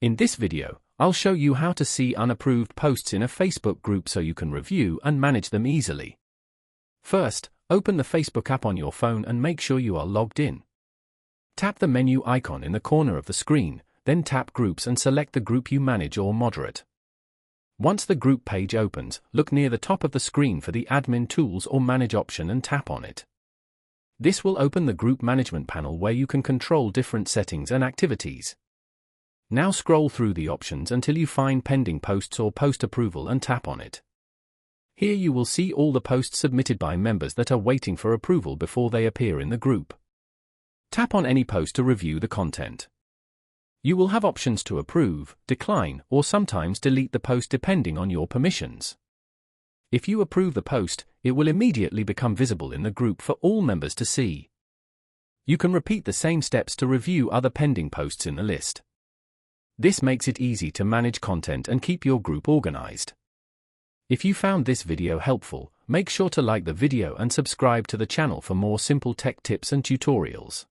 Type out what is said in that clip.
In this video, I'll show you how to see unapproved posts in a Facebook group so you can review and manage them easily. First, open the Facebook app on your phone and make sure you are logged in. Tap the menu icon in the corner of the screen, then tap Groups and select the group you manage or moderate. Once the group page opens, look near the top of the screen for the Admin Tools or Manage option and tap on it. This will open the Group Management panel where you can control different settings and activities. Now scroll through the options until you find Pending Posts or Post Approval and tap on it. Here you will see all the posts submitted by members that are waiting for approval before they appear in the group. Tap on any post to review the content. You will have options to approve, decline, or sometimes delete the post depending on your permissions. If you approve the post, it will immediately become visible in the group for all members to see. You can repeat the same steps to review other pending posts in the list. This makes it easy to manage content and keep your group organized. If you found this video helpful, make sure to like the video and subscribe to the channel for more simple tech tips and tutorials.